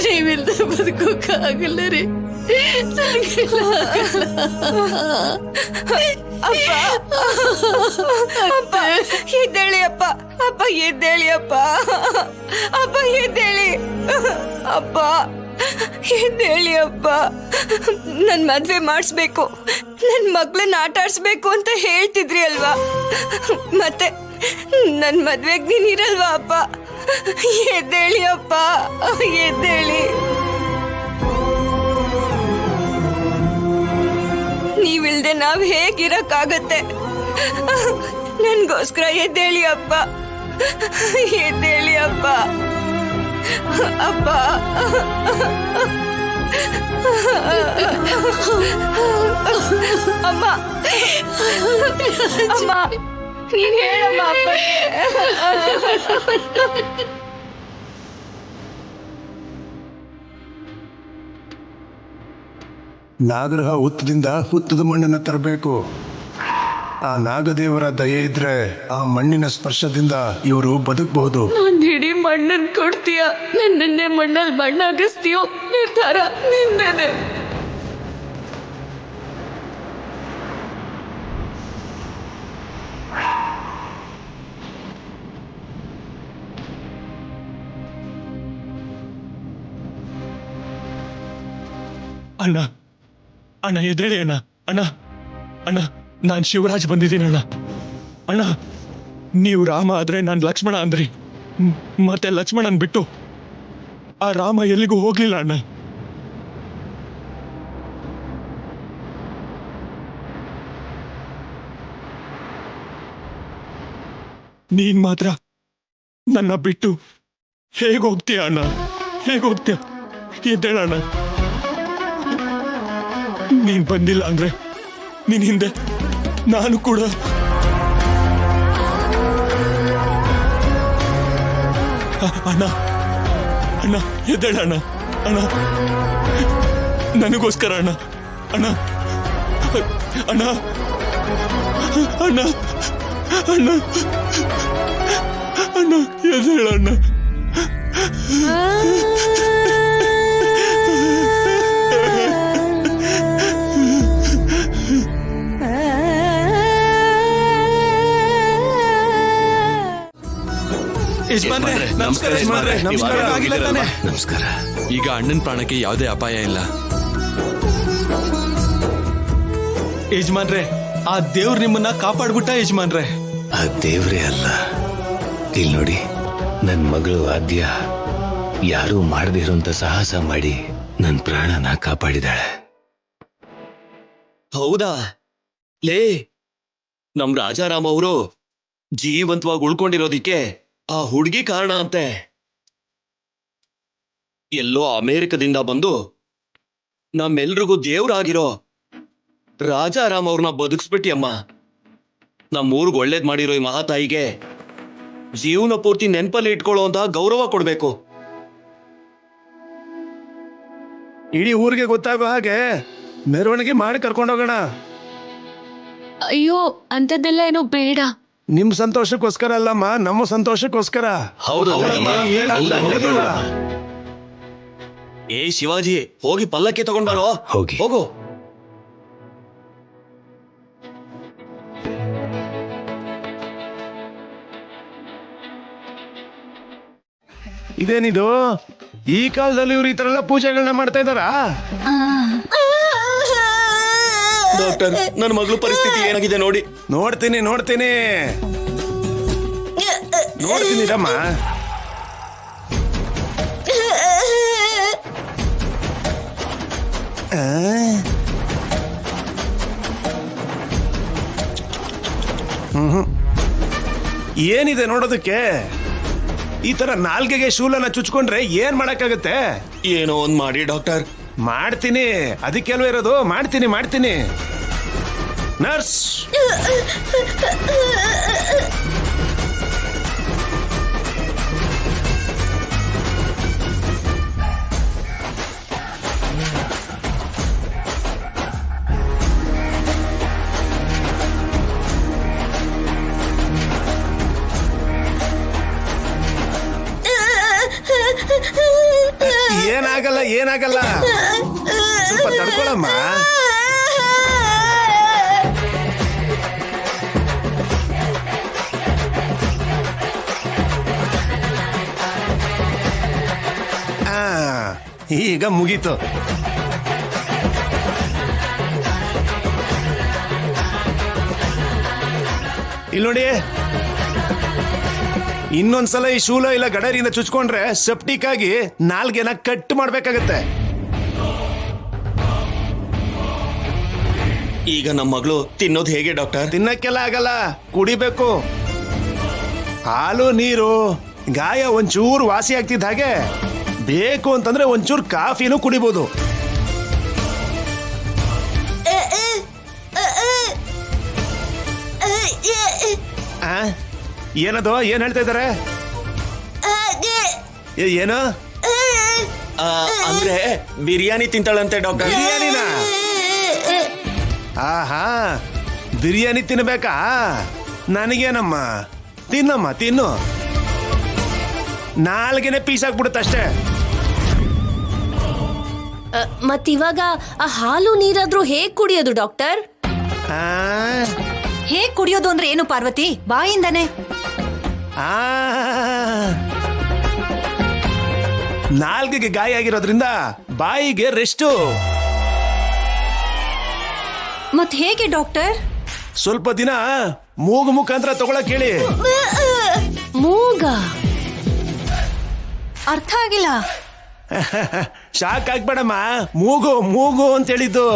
ನೀವಿಲ್ದೆ ಬದುಕೋಕ್ಕಾಗಲ್ಲ ರೀ. ಅಪ್ಪ ಅಪ್ಪ ಎದ್ದೇಳಿ ಅಪ್ಪ, ಅಪ್ಪ ಎದ್ದೇಳಿ ಅಪ್ಪ, ಅಪ್ಪ ಎದ್ದೇಳಿ, ಅಪ್ಪ ಎದ್ದೇಳಿ ಅಪ್ಪ. ನನ್ ಮದ್ವೆ ಮಾಡಿಸ್ಬೇಕು, ನನ್ ಮಗ್ಳನ್ನ ಆಟ ಆಡ್ಸ್ಬೇಕು ಅಂತ ಹೇಳ್ತಿದ್ರಿ ಅಲ್ವಾ, ಮತ್ತೆ ನನ್ ಮದ್ವೆಗ್ ನೀನಿರಲ್ವಾ ಅಪ್ಪ? ಎದ್ದೇಳಿ ಅಪ್ಪ, ಎದ್ದೇಳಿ. ನೀವಿಲ್ದೆ ನಾವ್ ಹೇಗಿರಕ್ಕಾಗತ್ತೆ? ನನ್ಗೋಸ್ಕರ ಎದ್ದೇಳಿ ಅಪ್ಪ, ಎದ್ದೇಳಿ ಅಪ್ಪ, ಅಪ್ಪ. ಅಮ್ಮ, ಅಮ್ಮ ನೀನ್ ಹೇಳಮ್ಮ ಅಪ್ಪ. ನಾಗರಹ ಹುತ್ತದಿಂದ ಹುತ್ತದ ಮಣ್ಣನ್ನು ತರಬೇಕು. ಆ ನಾಗದೇವರ ದಯೆ ಇದ್ರೆ ಆ ಮಣ್ಣಿನ ಸ್ಪರ್ಶದಿಂದ ಇವರು ಬದುಕಬಹುದು. ಒಂದ್ ಹಿಡಿ ಮಣ್ಣನ್ ಕೊಡ್ತೀಯ, ನನ್ನನ್ನೇ ಮಣ್ಣಲ್ಲಿ ಮಣ್ಣಾಗಿಸ್ತೀಯೋ, ನಿರ್ಧಾರ ನಿಂದೇನೆ. ಅಣ್ಣ ಅಣ್ಣ ಎದ್ದೇಳಿ ಅಣ್ಣ. ಅಣ್ಣ ಅಣ್ಣ ನಾನು ಶಿವರಾಜ್ ಬಂದಿದ್ದೀನಿ ಅಣ್ಣ. ಅಣ್ಣ ನೀವು ರಾಮ ಆದ್ರೆ ನಾನು ಲಕ್ಷ್ಮಣ ಅಂದ್ರಿ, ಮತ್ತೆ ಲಕ್ಷ್ಮಣನ್ ಬಿಟ್ಟು ಆ ರಾಮ ಎಲ್ಲಿಗೂ ಹೋಗ್ಲಿಲ್ಲ ಅಣ್ಣ. ನೀನ್ ಮಾತ್ರ ನನ್ನ ಬಿಟ್ಟು ಹೇಗೆ ಹೋಗ್ತೀಯ ಅಣ್ಣ, ಹೇಗೆ ಹೋಗ್ತೀಯ? ಎದ್ದೇಳಣ್ಣ. ನೀನ್ ಬಂದಿಲ್ಲ ಅಂದ್ರೆ ನಿನ್ ಹಿಂದೆ ನಾನು ಕೂಡ. ಅಣ್ಣ ಅಣ್ಣ ಎದ್ದೇಳಣ್ಣ. ಅಣ್ಣ ನನಗೋಸ್ಕರ ಅಣ್ಣ. ಅಣ್ಣ ಅಣ್ಣ ಅಣ್ಣ ಅಣ್ಣ ಅಣ್ಣ ಎದ್ದೇಳಣ್ಣ. ನಮಸ್ಕಾರ. ಈಗ ಅಣ್ಣನ ಪ್ರಾಣಕ್ಕೆ ಯಾವುದೇ ಅಪಾಯ ಇಲ್ಲ. ಯಜಮಾನ್ರೆ, ಆ ದೇವ್ರು ನಿಮ್ಮನ್ನ ಕಾಪಾಡ್ಬಿಟ್ಟ ಯಜಮಾನ್ರೆ. ಆ ದೇವ್ರೇ ಅಲ್ಲ, ಇಲ್ಲಿ ನೋಡಿ, ನನ್ ಮಗಳು ಆದ್ಯ ಯಾರೂ ಮಾಡದೇ ಇರುವಂತ ಸಾಹಸ ಮಾಡಿ ನನ್ ಪ್ರಾಣನ ಕಾಪಾಡಿದಾಳೆ. ಹೌದಾ? ಲೇ, ನಮ್ ರಾಜಾರಾಮ್ ಅವರು ಜೀವಂತವಾಗಿ ಉಳ್ಕೊಂಡಿರೋದಿಕ್ಕೆ ಆ ಹುಡುಗಿ ಕಾರಣ ಅಂತೆ. ಎಲ್ಲೋ ಅಮೇರಿಕದಿಂದ ಬಂದು ನಮ್ಮೆಲ್ರಿಗೂ ದೇವ್ರಾಗಿರೋ ರಾಜಾರಾಮ್ ಅವ್ರನ್ನ ಬದುಕಿಸ್ಬಿಟ್ಟಿಯಮ್ಮ. ನಮ್ಮೂರ್ಗ್ ಒಳ್ಳೇದ್ ಮಾಡಿರೋ ಈ ಮಹಾತಾಯಿಗೆ ಜೀವನ ಪೂರ್ತಿ ನೆನ್ಪಲ್ಲಿ ಇಟ್ಕೊಳ್ಳೋ ಅಂತ ಗೌರವ ಕೊಡ್ಬೇಕು. ಇಡೀ ಊರಿಗೆ ಗೊತ್ತಾಗೋ ಹಾಗೆ ಮೆರವಣಿಗೆ ಮಾಡಿ ಕರ್ಕೊಂಡೋಗೋಣ. ಅಯ್ಯೋ ಅಂಥದ್ದೆಲ್ಲ ಏನೋ ಬೇಡ. ನಿಮ್ ಸಂತೋಷಕ್ಕೋಸ್ಕರ ಅಲ್ಲಮ್ಮ, ನಮ್ಮ ಸಂತೋಷಕ್ಕೋಸ್ಕರ. ಏ ಶಿವಾಜಿ, ಹೋಗಿ ಪಲ್ಲಕ್ಕಿ ತಗೊಂಡ್ ಬರೋ. ಹೋಗಿ. ಹೋಗು. ಇದೇನಿದು? ಈ ಕಾಲದಲ್ಲಿ ಇವ್ರು ಈ ತರ ಎಲ್ಲ ಪೂಜೆಗಳನ್ನ ಮಾಡ್ತಾ ಇದ್ದಾರಾ? ಡಾಕ್ಟರ್, ನನ್ನ ಮಗಳು ಪರಿಸ್ಥಿತಿ ಏನಾಗಿದೆ ನೋಡಿ. ನೋಡ್ತೀನಿ ನೋಡ್ತೀನಿ ನೋಡ್ತೀನಿ ರಮ್ಮ. ಏನಿದೆ ನೋಡೋದಕ್ಕೆ? ಈ ತರ ನಾಲ್ಗೆಗೆ ಶೂಲನ ಚುಚ್ಕೊಂಡ್ರೆ ಏನ್ ಮಾಡಕ್ಕಾಗತ್ತೆ? ಏನೋ ಒಂದ್ ಮಾಡಿ ಡಾಕ್ಟರ್. ಮಾಡ್ತೀನಿ, ಅದಕ್ಕೆಲ್ವ ಇರೋದು. ಮಾಡ್ತೀನಿ ಮಾಡ್ತೀನಿ. ನರ್ಸ್, ಏನಾಗಲ್ಲ, ಸ್ವಲ್ಪ ತಡ್ಕೊಳಮ್ಮ. ಈಗ ಮುಗೀತು. ಇಲ್ಲಿ ನೋಡಿ, ಇನ್ನೊಂದ್ಸಲ ಈ ಶೂಲ ಇಲ್ಲ ಗಡರಿಯಿಂದ ಚುಚ್ಕೊಂಡ್ರೆ ಸೆಪ್ಟಿಕ್ ಆಗಿ ನಾಲ್ಗೆನ ಕಟ್ ಮಾಡ್ಬೇಕಾಗತ್ತೆ. ಈಗ ನಮ್ಮ ಮಗಳು ತಿನ್ನೋದು ಹೇಗೆ ಡಾಕ್ಟರ್? ತಿನ್ನಕ್ಕೆಲ್ಲ ಆಗಲ್ಲ, ಕುಡಿಬೇಕು. ಹಾಲು ನೀರು, ಗಾಯ ಒಂಚೂರು ವಾಸಿ ಆಗ್ತಿದ್ದ ಹಾಗೆ ಬೇಕು ಅಂತಂದ್ರೆ ಒಂಚೂರು ಕಾಫಿನೂ ಕುಡಿಬೋದು. ಆ? ಏನದು, ಏನ್ ಹೇಳ್ತಾ ಇದಾರೆ? ಏನು? ಅಂದ್ರೆ ಬಿರಿಯಾನಿ ತಿಂತಾಳಂತೆ ಡಾಕ್ಟರ್. ಬಿರಿಯಾನಿನ? ಆಹಾ, ಬಿರಿಯಾನಿ ತಿನ್ಬೇಕಾ? ನನಗೇನಮ್ಮ, ತಿನ್ನಮ್ಮ, ತಿನ್ನು. ನಾಲ್ಗೆನೆ ಪೀಸ್ ಆಗ್ಬಿಡುತ್ತಷ್ಟೇ. ಮತ್ತಿವಾಗ ಆ ಹಾಲು ನೀರಾದ್ರೂ ಹೇಗ್ ಕುಡಿಯೋದು ಡಾಕ್ಟರ್? ಆ ಹೇಗ್ ಕುಡಿಯೋದು ಅಂದ್ರೆ ಏನು ಪಾರ್ವತಿ? ಬಾಯಿಂದಾನೆ. ಆ ನಾಲ್ಗೆಗೆ ಗಾಯ ಆಗಿರೋದ್ರಿಂದ ಬಾಯಿಗೆ ರೆಸ್ಟು. ಮತ್ ಹೇಗೆ ಡಾಕ್ಟರ್? ಸ್ವಲ್ಪ ದಿನ ಮೂಗು ಮುಖಾಂತರ ತಗೊಳಕ್ ಹೇಳಿ. ಮೂಗ? ಅರ್ಥ ಆಗಿಲ್ಲ. ಶಾಕ್ ಆಗ್ಬೇಡಮ್ಮ, ಮೂಗು ಮೂಗು ಅಂತ ಹೇಳಿದ್ದು.